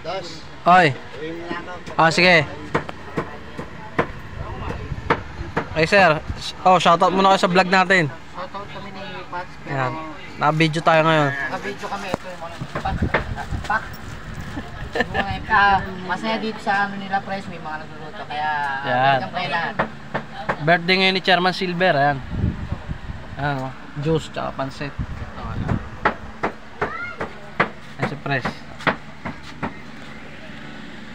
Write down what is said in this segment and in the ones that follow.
Dos. Oy. Sige. Ay sir, shoutout muna kayo sa vlog natin. Shoutout kami ni Pats. Ayan, naka-video tayo ngayon. Naka-video kami, ito yung mga Pak. Masaya dito sa ano nila, press, may mga nagluluto, kaya welcome kayo lahat. Birthday ngayon ni Chairman Silver, ayan. Ayan, juice tsaka pansit. Ayan si press.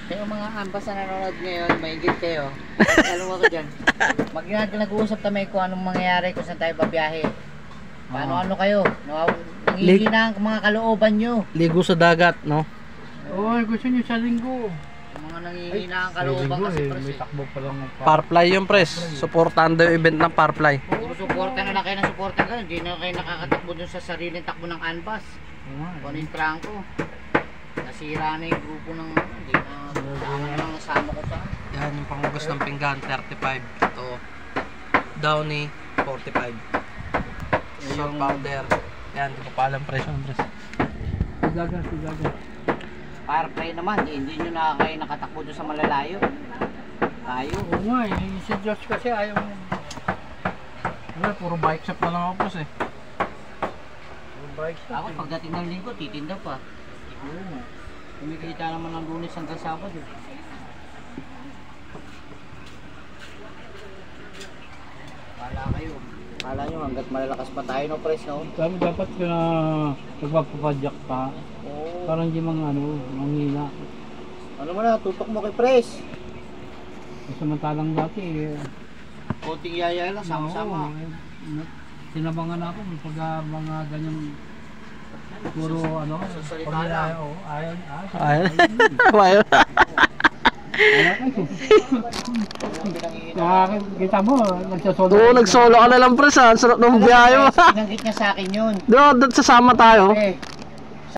Yung mga ambas na nanonood ngayon, maigit kayo. Alam mo ko dyan. Nag-uusap kami kung anong mangyayari, kung saan tayo babiyahe. Paano kayo? Nangihinang mga kalooban nyo. Ligo sa dagat, no? Oo, gusto nyo sa linggo. Mga nangihinang kalooban kasi pres. May takbo pa lang ng Parfly yung press. Supportahan daw yung event ng Parfly. Suporta na lang kayo ng suporta ka. Hindi na kayo nakakatakbo dun sa sariling takbo ng Anbas. Kung ano yung trangko. Nasira na yung grupo ng hindi na nasama ko sa. Yan yung panghugas ng pinggan, 35. Ito, Downy, 45. Salt powder. Yan, di ko pa alam presyo ng press. Sigagan. Firefly naman, hindi nyo na kayo nakatakbo doon sa malalayo. Tayo. Oo nga eh, si Josh kasi ayaw mo. Well, puro bike shop na lang ako press eh. Ako pagdating ng linggo, titinda pa. Kumikita naman ng Lunes hanggang Sabado. Kala nyo hanggat malalakas pa tayo no press no? Dapat ka na magpapadyak pa. Parang hindi manghina. Ano mo na, tutok mo kay press. Samantalang dati Konting yaya lang, sama-sama. Sinabangan ako pag mga ganyan puro Sasalita lang. Ayaw. Kita mo, nagsasolo. Oo, nagsolo ka na lang press ha. Sarap ng biyahe mo. Pinanggit niya sa akin yun. Doon, sasama tayo.